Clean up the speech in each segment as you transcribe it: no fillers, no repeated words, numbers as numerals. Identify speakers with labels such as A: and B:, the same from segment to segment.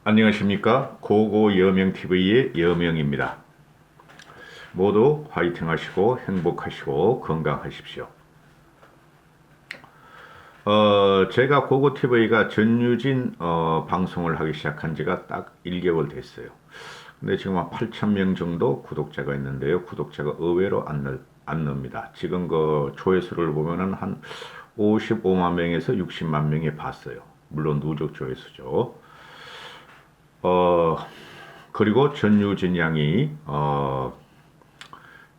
A: 안녕하십니까? 고고 여명TV의 여명입니다. 모두 화이팅 하시고 행복하시고 건강하십시오. 제가 고고TV가 전유진 방송을 하기 시작한 지가 딱 1개월 됐어요. 근데 지금 한 8,000명 정도 구독자가 있는데요. 구독자가 의외로 안 늡니다. 지금 그 조회수를 보면은 한 55만 명에서 60만 명이 봤어요. 물론 누적 조회수죠. 어, 그리고 전유진 양이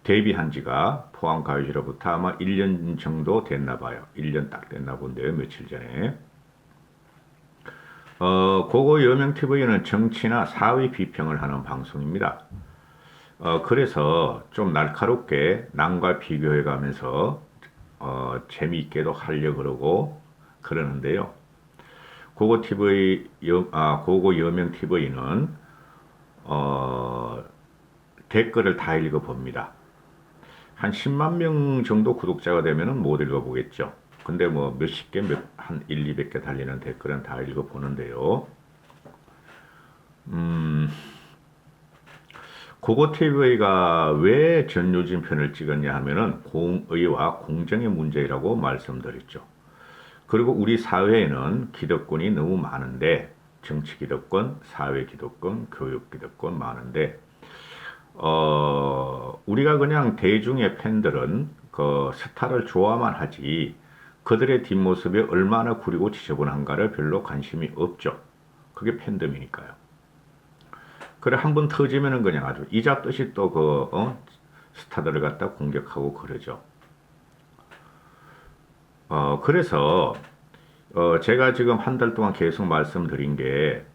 A: 데뷔한 지가 포항가요제로부터 아마 1년 정도 됐나 봐요. 1년 딱 됐나 본데요. 며칠 전에. 고고 여명TV는 정치나 사회 비평을 하는 방송입니다. 그래서 좀 날카롭게 남과 비교해 가면서 재미있게도 하려고 그러고 그러는데요. 고고 여명TV는 댓글을 다 읽어봅니다. 한 10만 명 정도 구독자가 되면은 못 읽어보겠죠. 근데 뭐 몇십 개, 한 1, 200개 달리는 댓글은 다 읽어보는데요. 고고TV가 왜 전유진 편을 찍었냐 하면은 공의와 공정의 문제라고 말씀드렸죠. 그리고 우리 사회에는 기득권이 너무 많은데, 정치 기득권, 사회 기득권, 교육 기득권 많은데, 우리가 그냥 대중의 팬들은 그 스타를 좋아만 하지 그들의 뒷모습이 얼마나 구리고 지저분한가를 별로 관심이 없죠. 그게 팬덤이니까요. 그래 한 번 터지면은 그냥 아주 이잡듯이 또 스타들을 갖다 공격하고 그러죠. 그래서 제가 지금 한 달 동안 계속 말씀드린 게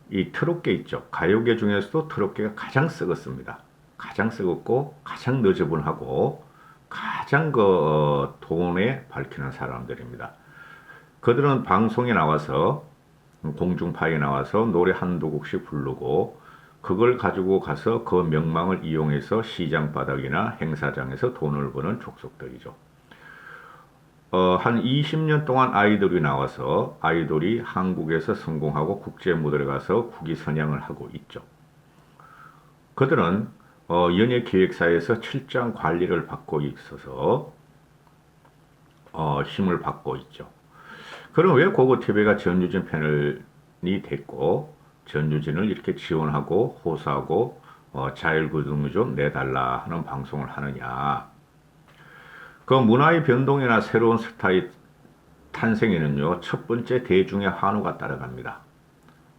A: 이 트롯계 있죠. 가요계 중에서도 트롯계가 가장 썩었습니다. 가장 썩었고 가장 너저분하고 가장 돈에 밝히는 사람들입니다. 그들은 방송에 나와서 공중파에 나와서 노래 한두 곡씩 부르고 그걸 가지고 가서 그 명망을 이용해서 시장 바닥이나 행사장에서 돈을 버는 족속들이죠. 한 20년 동안 아이돌이 나와서 아이돌이 한국에서 성공하고 국제 무대에 가서 국위선양을 하고 있죠. 그들은 연예기획사에서 출장 관리를 받고 있어서 힘을 받고 있죠. 그럼 왜 고고TV가 전유진 패널이 됐고 전유진을 이렇게 지원하고 호소하고 자율구tung 좀 내달라 하는 방송을 하느냐. 그 문화의 변동이나 새로운 스타의 탄생에는요, 첫 번째 대중의 환호가 따라갑니다.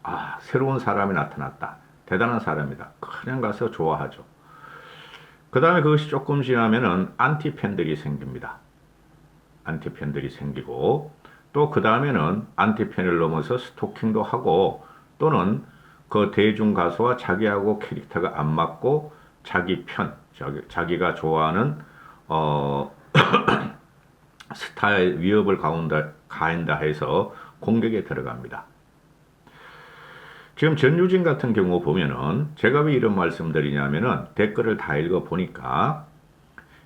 A: 아, 새로운 사람이 나타났다. 대단한 사람이다. 그냥 가서 좋아하죠. 그 다음에 그것이 조금 지나면은 안티팬들이 생깁니다. 안티팬들이 생기고, 또 그 다음에는 안티팬을 넘어서 스토킹도 하고, 또는 그 대중 가수와 자기하고 캐릭터가 안 맞고, 자기 편, 자기가 좋아하는, 스타의 위협을 가한다 해서 공격에 들어갑니다. 지금 전유진 같은 경우 보면은 제가 왜 이런 말씀드리냐면은 댓글을 다 읽어보니까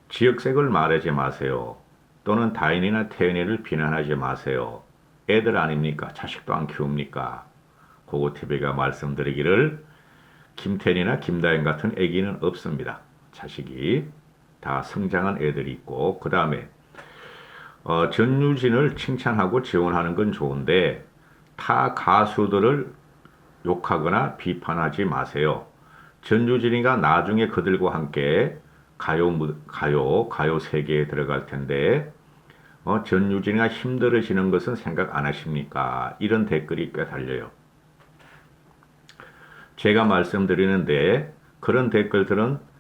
A: 지역색을 말하지 마세요. 또는 다인이나 태연이를 비난하지 마세요. 애들 아닙니까? 자식도 안 키웁니까? 고고TV가 말씀드리기를 김태연이나 김다인 같은 애기는 없습니다. 자식이 다 성장한 애들이 있고 그 다음에 전유진을 칭찬하고 지원하는 건 좋은데 타 가수들을 욕하거나 비판하지 마세요. 전유진이가 나중에 그들과 함께 가요 세계에 들어갈 텐데 전유진이가 힘들어지는 것은 생각 안 하십니까? 이런 댓글이 꽤 달려요. 제가 말씀드리는데 그런 댓글들은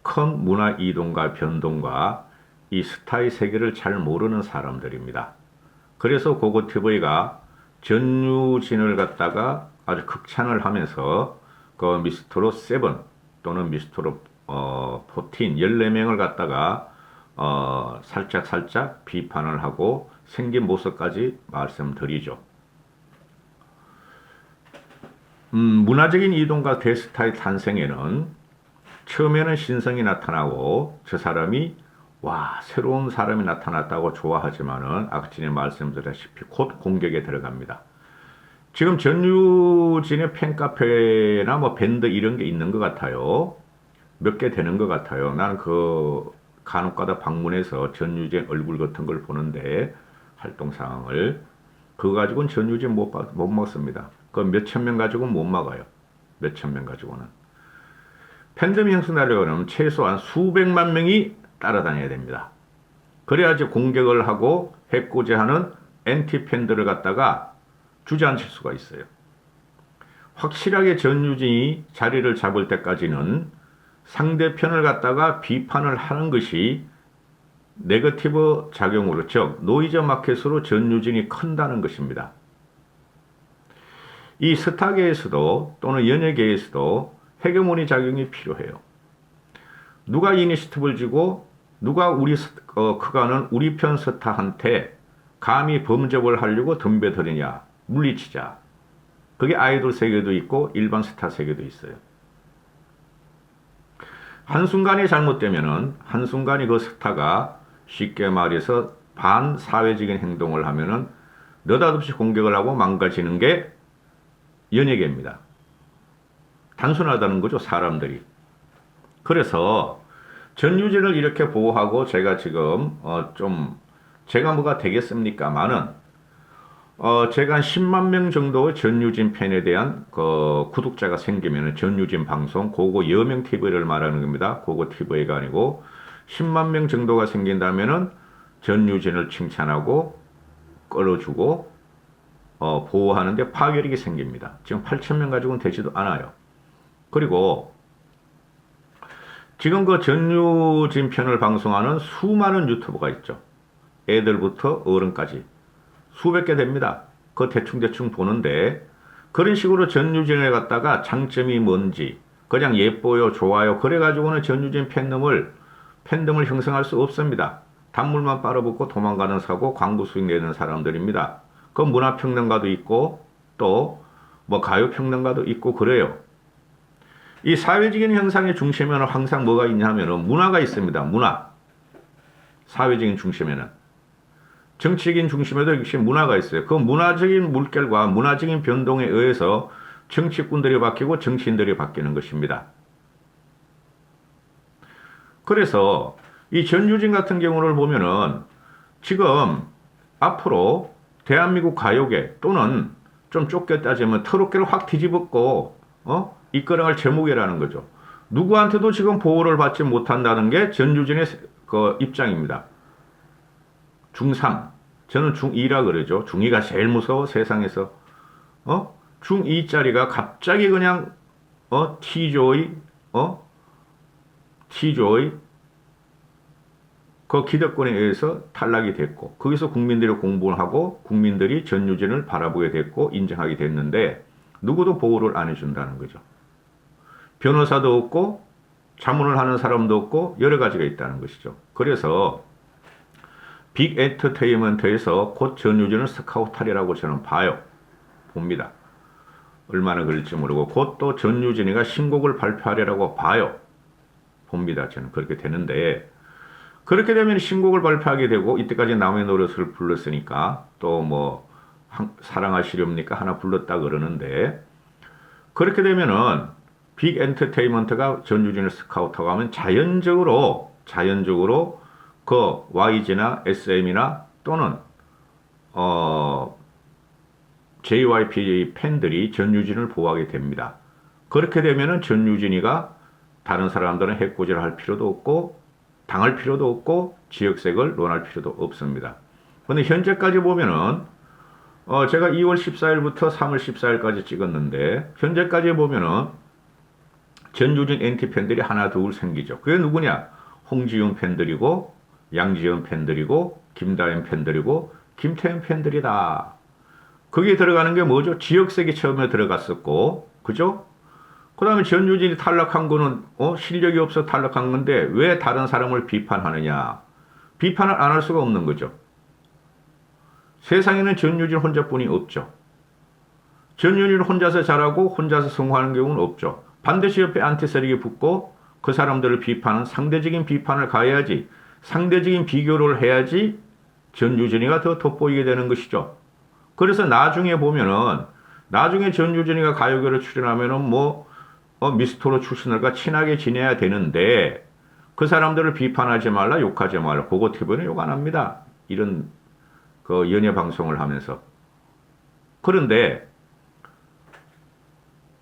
A: 큰 문화 이동과 변동과 이 스타의 세계를 잘 모르는 사람들입니다. 그래서 고고TV가 전유진을 갖다가 아주 극찬을 하면서 그 미스터롯 7 또는 미스터롯 14, 14명을 갖다가 살짝 비판을 하고 생긴 모습까지 말씀드리죠. 문화적인 이동과 대스타의 탄생에는 처음에는 신성이 나타나고 저 사람이 와 새로운 사람이 나타났다고 좋아하지만은 아까 전에 말씀드렸다시피 곧 공격에 들어갑니다. 지금 전유진의 팬카페나 뭐 밴드 이런 게 있는 것 같아요. 몇 개 되는 것 같아요. 나는 그 간혹가다 방문해서 전유진 얼굴 같은 걸 보는데 활동 상황을 그거 가지고는 전유진 못 먹습니다. 그 몇천 명 가지고는 못 막아요. 몇천 명 가지고는. 팬덤 형성하려면 최소한 수백만 명이 따라다녀야 됩니다. 그래야지 공격을 하고 해코지하는 엔티 팬들을 갖다가 주저앉힐 수가 있어요. 확실하게 전유진이 자리를 잡을 때까지는 상대편을 갖다가 비판을 하는 것이 네거티브 작용으로, 즉 노이즈 마켓으로 전유진이 큰다는 것입니다. 이 스타계에서도 또는 연예계에서도 헤게모니 작용이 필요해요. 누가 이니시티브를 지고 누가 그가는 우리 편 스타한테 감히 범접을 하려고 덤벼들이냐, 물리치자. 그게 아이돌 세계도 있고 일반 스타 세계도 있어요. 한순간이 잘못되면은, 한순간이 그 스타가 쉽게 말해서 반사회적인 행동을 하면은 느닷없이 공격을 하고 망가지는 게 연예계입니다. 단순하다는 거죠, 사람들이. 그래서 전유진을 이렇게 보호하고 제가 지금 제가 뭐가 되겠습니까마는 제가 한 10만 명 정도의 전유진 팬에 대한 구독자가 생기면 전유진 방송, 그거 여명 TV를 말하는 겁니다. 그거 TV가 아니고 10만 명 정도가 생긴다면은 전유진을 칭찬하고 끌어주고 보호하는데 파괴력이 생깁니다. 지금 8천 명 가지고는 되지도 않아요. 그리고 지금 그 전유진 편을 방송하는 수많은 유튜버가 있죠. 애들부터 어른까지 수백 개 됩니다. 그 대충 보는데 그런 식으로 전유진을 갖다가 장점이 뭔지 그냥 예뻐요, 좋아요 그래가지고는 전유진 팬덤을 형성할 수 없습니다. 단물만 빨아먹고 도망가는 사고 광고 수익 내는 사람들입니다. 그 문화평론가도 있고 또 뭐 가요평론가도 있고 그래요. 이 사회적인 현상의 중심에는 항상 뭐가 있냐면은 문화가 있습니다. 문화. 사회적인 중심에는. 정치적인 중심에도 역시 문화가 있어요. 그 문화적인 물결과 문화적인 변동에 의해서 정치꾼들이 바뀌고 정치인들이 바뀌는 것입니다. 그래서 이 전유진 같은 경우를 보면은 지금 앞으로 대한민국 가요계 또는 좀 좁게 따지면 트롯계를 확 뒤집었고 이끌어갈 제목이라는 거죠. 누구한테도 지금 보호를 받지 못한다는 게 전유진의 그 입장입니다. 중3. 저는 중2라 그러죠. 중2가 제일 무서워, 세상에서. 중2짜리가 갑자기 그냥, T조이, 그 기득권에 의해서 탈락이 됐고, 거기서 국민들이 공부를 하고, 국민들이 전유진을 바라보게 됐고, 인정하게 됐는데, 누구도 보호를 안 해준다는 거죠. 변호사도 없고, 자문을 하는 사람도 없고, 여러 가지가 있다는 것이죠. 그래서, 빅 엔터테인먼트에서 곧 전유진을 스카우트하리라고 저는 봅니다. 얼마나 그럴지 모르고 곧 또 전유진이가 신곡을 발표하리라고 봅니다. 저는 그렇게 되는데 그렇게 되면 신곡을 발표하게 되고 이때까지 남의 노릇을 불렀으니까 또 뭐 사랑하시렵니까 하나 불렀다 그러는데 그렇게 되면은 빅 엔터테인먼트가 전유진을 스카우트하고 하면 자연적으로 그 YG나 SM이나 또는 JYP 팬들이 전유진을 보호하게 됩니다. 그렇게 되면은 전유진이가 다른 사람들은 해코지를 할 필요도 없고 당할 필요도 없고 지역색을 논할 필요도 없습니다. 근데 현재까지 보면은 제가 2월 14일부터 3월 14일까지 찍었는데 현재까지 보면은 전유진 엔티 팬들이 하나 둘 생기죠. 그게 누구냐? 홍지윤 팬들이고 양지연 팬들이고 김다현 팬들이고 김태현 팬들이다. 거기에 들어가는 게 뭐죠? 지역색이 처음에 들어갔었고 그죠? 그 다음에 전유진이 탈락한 거는 실력이 없어 탈락한 건데 왜 다른 사람을 비판하느냐? 비판을 안 할 수가 없는 거죠. 세상에는 전유진 혼자뿐이 없죠. 전유진 혼자서 잘하고 혼자서 성공하는 경우는 없죠. 반드시 옆에 안티세력이 붙고 그 사람들을 비판은 상대적인 비판을 가해야지 상대적인 비교를 해야지 전유진이가 더 돋보이게 되는 것이죠. 그래서 나중에 보면은 나중에 전유진이가 가요계로 출연하면은 뭐 미스터로 출신들과 친하게 지내야 되는데 그 사람들을 비판하지 말라, 욕하지 말라. 그거 TV는 욕 안 합니다. 이런 그 연예 방송을 하면서. 그런데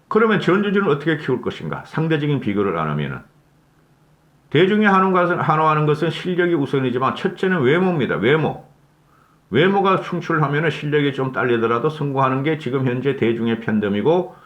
A: 그러면 전유진을 어떻게 키울 것인가? 상대적인 비교를 안 하면은 대중이 한호하는 것은 실력이 우선이지만 첫째는 외모입니다. 외모. 외모가 충출하면 실력이 좀 딸리더라도 성공하는 게 지금 현재 대중의 팬덤이고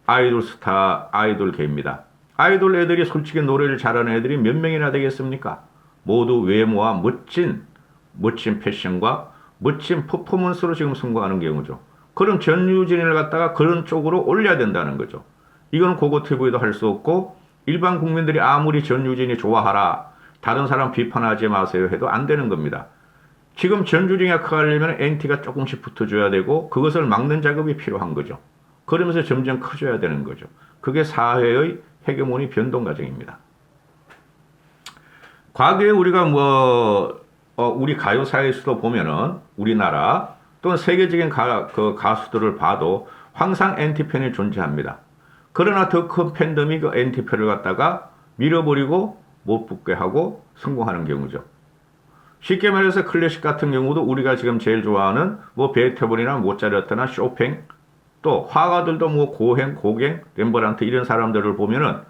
A: 아이돌 스타, 아이돌계입니다. 아이돌 애들이 솔직히 노래를 잘하는 애들이 몇 명이나 되겠습니까? 모두 외모와 멋진 패션과 멋진 퍼포먼스로 지금 성공하는 경우죠. 그럼 전유진을 갖다가 그런 쪽으로 올려야 된다는 거죠. 이건 고고TV도 할 수 없고 일반 국민들이 아무리 전유진이 좋아하라, 다른 사람 비판하지 마세요 해도 안 되는 겁니다. 지금 전유진이 커가려면 NT가 조금씩 붙어줘야 되고 그것을 막는 작업이 필요한 거죠. 그러면서 점점 커져야 되는 거죠. 그게 사회의 헤게모니 변동 과정입니다. 과거에 우리가 우리 가요사에서도 보면은 우리나라 또는 세계적인 가수들을 봐도 항상 NT팬이 존재합니다. 그러나 더 큰 팬덤이 그 NT팬을 갖다가 밀어버리고 못 붙게 하고 성공하는 경우죠. 쉽게 말해서 클래식 같은 경우도 우리가 지금 제일 좋아하는 뭐 베토벤이나 모차르트나 쇼팽 또 화가들도 뭐 고갱, 렘브란트 이런 사람들을 보면은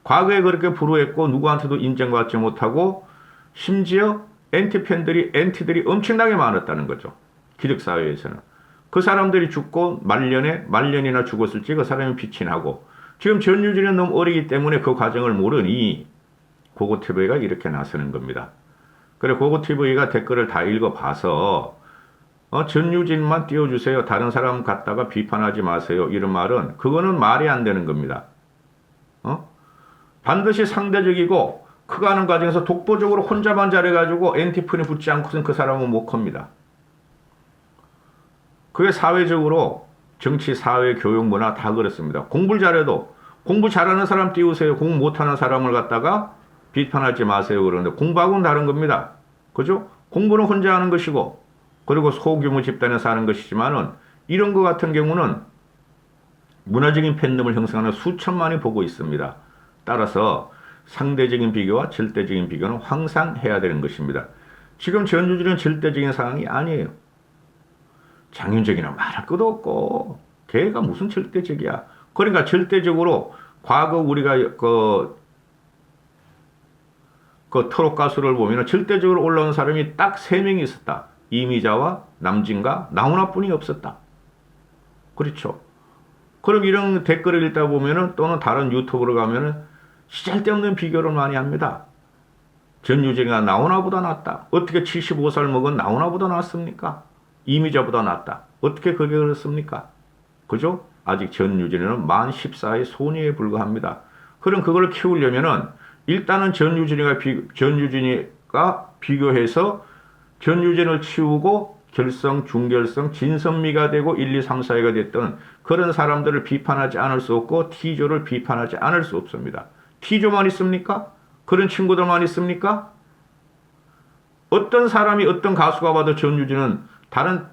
A: 과거에 그렇게 불우했고 누구한테도 인정받지 못하고 심지어 NT들이 엄청나게 많았다는 거죠. 기득사회에서는. 그 사람들이 죽고 말년이나 죽었을지 그 사람이 빛이 나고 지금 전유진은 너무 어리기 때문에 그 과정을 모르니 고고TV가 이렇게 나서는 겁니다. 그래 고고TV가 댓글을 다 읽어봐서 전유진만 띄워주세요. 다른 사람 갖다가 비판하지 마세요. 이런 말은 그거는 말이 안 되는 겁니다. 반드시 상대적이고 커가는 과정에서 독보적으로 혼자만 잘해가지고 NT팬이 붙지 않고선 그 사람은 못 큽니다. 그게 사회적으로 정치, 사회, 교육, 문화 다 그렇습니다. 공부를 잘해도 공부 잘하는 사람 띄우세요. 공부 못하는 사람을 갖다가 비판하지 마세요. 그러는데 공부하고는 다른 겁니다. 그죠? 공부는 혼자 하는 것이고 그리고 소규모 집단에서 하는 것이지만은 이런 것 같은 경우는 문화적인 팬덤을 형성하는 수천만이 보고 있습니다. 따라서 상대적인 비교와 절대적인 비교는 항상 해야 되는 것입니다. 지금 전유진은 절대적인 상황이 아니에요. 장윤정이나 말할 것도 없고 걔가 무슨 절대적이야. 그러니까 절대적으로 과거 우리가 그 트롯 가수를 보면 절대적으로 올라온 사람이 딱 3명이 있었다. 이미자와 남진과 나훈아뿐이 없었다. 그렇죠. 그럼 이런 댓글을 읽다 보면은 또는 다른 유튜브로 가면은 쓸데없는 비교를 많이 합니다. 전유진이가 나훈아보다 낫다. 어떻게 75살 먹은 나훈아보다 낫습니까? 이미자보다 낫다. 어떻게 그게 그렇습니까? 그죠? 아직 전유진은 만 14의 소녀에 불과합니다. 그럼 그걸 키우려면은 일단은 전유진이가 비교해서 전유진을 치우고 결성, 중결성, 진선미가 되고 1, 2, 3, 4위가 됐던 그런 사람들을 비판하지 않을 수 없고 T조를 비판하지 않을 수 없습니다. T조만 있습니까? 그런 친구들만 있습니까? 어떤 사람이 어떤 가수가 봐도 전유진은 다른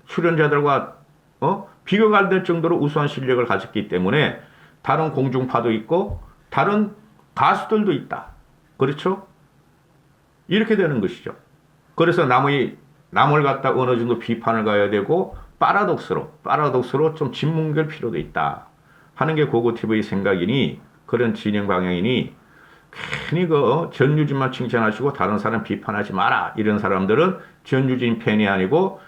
A: 출연자들과 비교가 안 될 정도로 우수한 실력을 가졌기 때문에 다른 공중파도 있고 다른 가수들도 있다. 그렇죠? 이렇게 되는 것이죠. 그래서 남을 갖다 어느 정도 비판을 가야 되고 파라독스로 좀 짓뭉갤 필요도 있다 하는 게 고고TV 생각이니 그런 진행 방향이니 괜히 전유진만 칭찬하시고 다른 사람 비판하지 마라. 이런 사람들은 전유진 팬이 아니고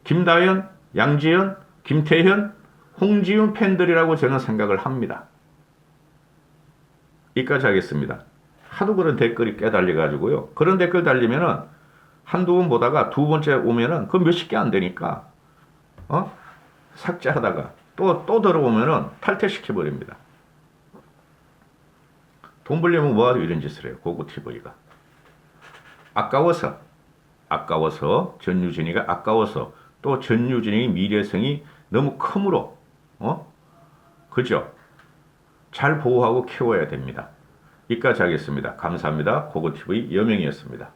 A: 김다연, 양지연, 김태현, 홍지윤 팬들이라고 저는 생각을 합니다. 여기까지 하겠습니다. 하도 그런 댓글이 깨달려가지고요. 그런 댓글 달리면은 한두 번 보다가 두 번째 오면은 그 몇십 개 안 되니까 삭제하다가 또 들어오면은 탈퇴시켜버립니다. 돈 벌려면 뭐하러 이런 짓을 해요. 고고TV가. 아까워서 전유진이가 아까워서 또 전유진의 미래성이 너무 크므로 그죠? 잘 보호하고 키워야 됩니다. 여기까지 하겠습니다. 감사합니다. 고고TV 여명이었습니다.